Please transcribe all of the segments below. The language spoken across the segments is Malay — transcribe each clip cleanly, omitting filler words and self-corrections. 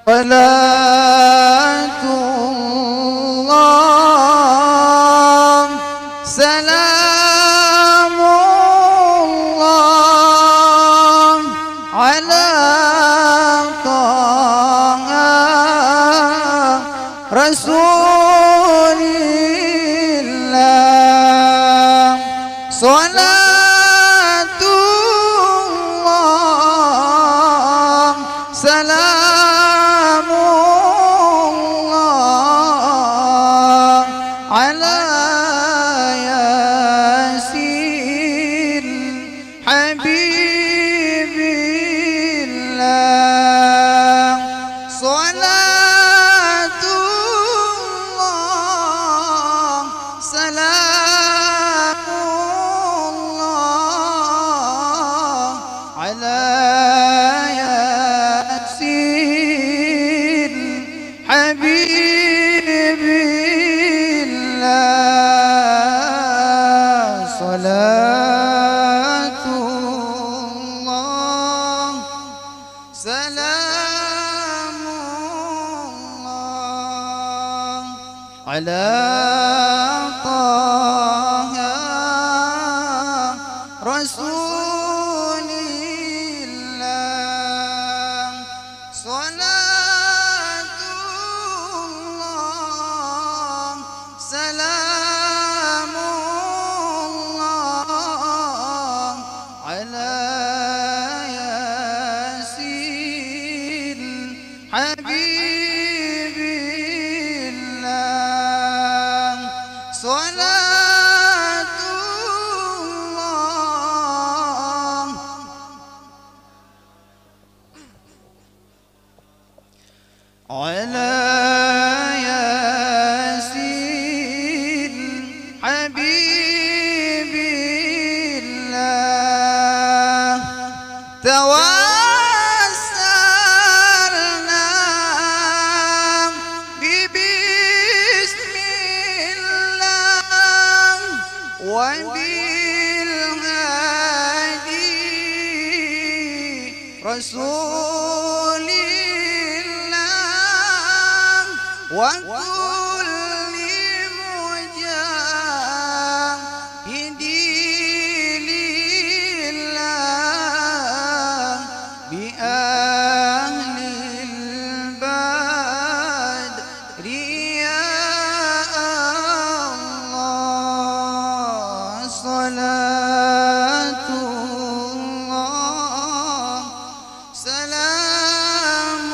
صلاة الله سلام الله على طه رسول الله صلاة الله سلام الله على ياسين حبيب الله صلاة الله سلام الله على ياسين حبيب الله صلاة الله سلام الله على طه رسول الله صلاة الله سلام الله على ياسين حبيب الله صلاة الله على ياسين حبيب الله توسلنا ببسم الله وبالهادي رسول الله وكل مجاهد لله بأهل البدر يا الله صلاة الله سلام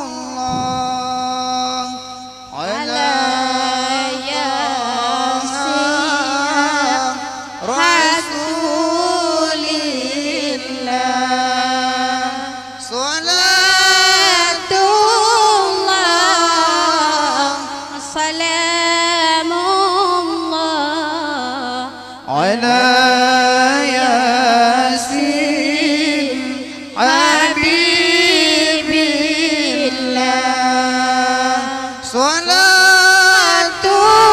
الله على ياسين رسول الله صلاة الله سلام الله على ياسين حبيب الله صلاة الله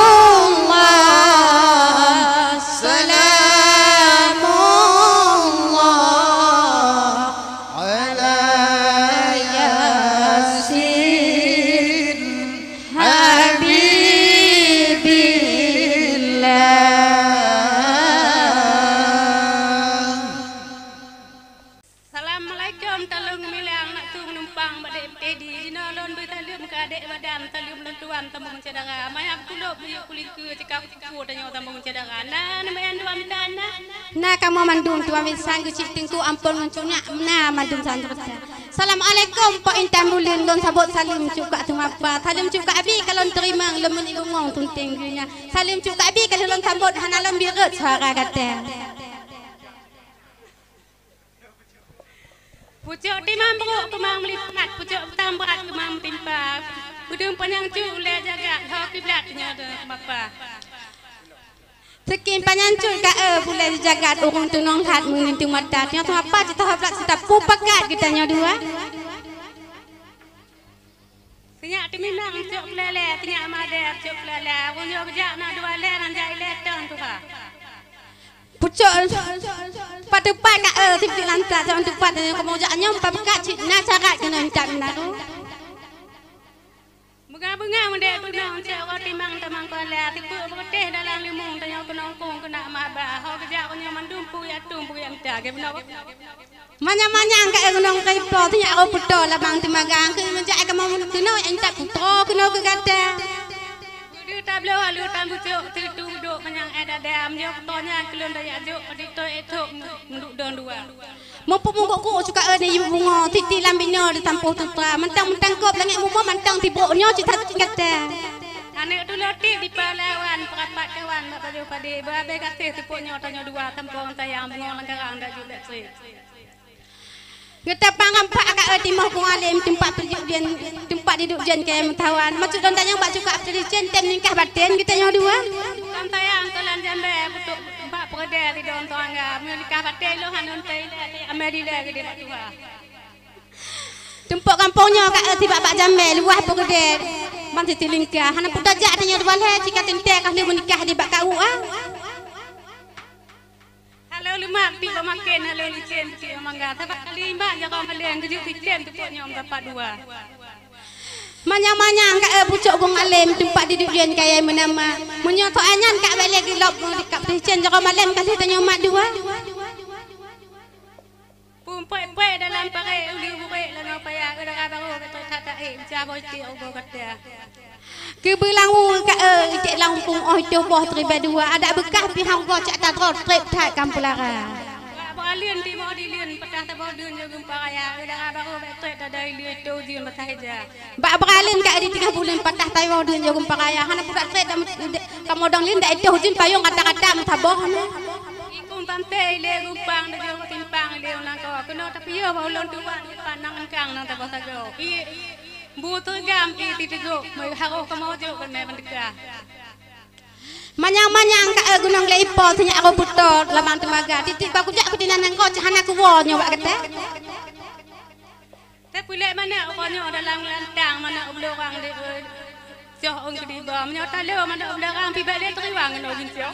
سلام الله على ياسين حبيب الله. Assalamualaikum talung milang nak tu menumpang badek pedi dina lon bertalium ke adik badan talium lentuan tambung cedara mayak kuluk buyuk kulit ke cekap ku tanya tambung cedara nan mayan dua mitana na kamu mandung tua misang ku cik tingku ampun mencunya na mandung sanjata. Assalamualaikum Pak Intan Mulin lon sabut salim juga tu apa salim juga abi kalau terima lemun ibu ngong tunting nya salim juga abi kalau lon sabut hanalon biret suara kata. Pucuk timang beruk kemang melipat, pucuk petang berat kemang timpa. Budung panjang cuk le jaga, hak kiblatnya ada bapa. Sekin panjang cuk ka boleh jaga urung tunong hat mengintu mata. Nya tu apa kita hablat kita pupakat kita nya dua. Tinyak timinang cuk lele, tinyak madep cuk lele. Wong yo bejak nak dua le nan jai le tong tu ka. Pucuk patepat ka tipi lantak jangan tepat kamu jak nyom pakat cik na carat kena entak na tu. bunga mendek tunang cek kau timang tamang kau lihat tipu berteh dalam limung tanya kau nongkong kena mabah kau kerja kau nyaman dumpu yang dah ke benar Manya angkat gunung kai po tanya aku betul lah bang timagang ke menjak ke mau kena yang tak puto kena ke kata dia tak boleh halu tamu cek tidu duduk menyang ada dam dia tonya kelon daya juk di to itu menduk don dua Mumpung ku suka ni ibu bunga titi lambinyo di tampuh tutra mentang-mentang kop langit mumo mentang tibuknya cita kata anek tu loti di Palawan perapat kawan pada berabe kasih tipuknya tanya dua tampung tayang bunga langgarang dak juga sih Kita pangampak kat timah ku alim tempat perjudian tempat duduk jen kaya mentawan maksud don tanya mbak juga perjudian tem nikah batin kita nyo dua kan tayang tolan jambe butuk mbak perda di don tangga nikah batin lo hanon tai le amedi le gede tua tempat kampungnya kat tiba bak jambe luah pergede man titilingkah hana pudajak tanya dua le jika tentek kah menikah di bak kau Halo lima pi pemakin halo licin pi mangga tapi kali mbak jangan kalian kejuk licin tu poknya om dapat dua Manya-manya kat pucuk gong alim tempat duduk jen kaya menama menyoto anyan kat balik gelop dekat percen jaka malam kali tanya mak dua pumpai dalam pakai uli bukai lan apa ya ada baru kata tata jabo ti ogo kata Kebelangu kat cek lampung oh itu boh triba dua ada bekas pihang go cak ta tro trip thai kampulara Alien di mau dilien petah tabau dun jogum paraya ada baru betul ada ilien tu jin bataja Bak beralin kat di 3 bulan patah tayo dun jogum paraya hana pudak trip kamu dong lin dak itu jin payung kata-kata mtaboh ikung tante le gumpang de jog timpang le nang ko kena tapi yo bau lon tuan panang kang nang tabau sajo butuh gam ti tigo mai haro ka mau jo kan me bandika Manyang-manyang kat gunung leipo tanya aku putot lamang temaga titik aku jak kutinan nang ko hana ku wo nyoba kata tapi lek mana ko nyo dalam lantang mana ulo orang de joh ong di ba menyo talo mana ulo orang pi balik triwang no jin cio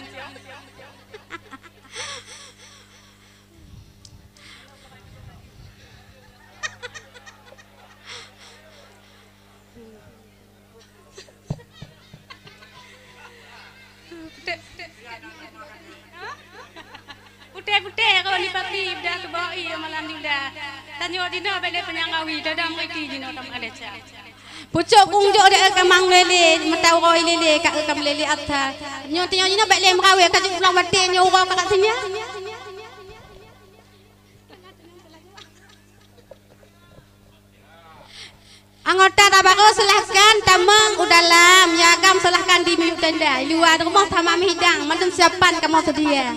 Putih kau ni papi dah ke bawah iya malam ni dah. Tanya dina balik penyangawi dadam reti dina tam ada cak. Pucuk kunjuk dak kamang lele metau roi lele kat kam lele atta. Nyo tinyo dina balik merawe kat pulang batin nyo ora kat sini. Anggota tabako silahkan tamang udalam ya kam silahkan di milik tenda luar rumah tamam hidang mantum siapan kamu sedia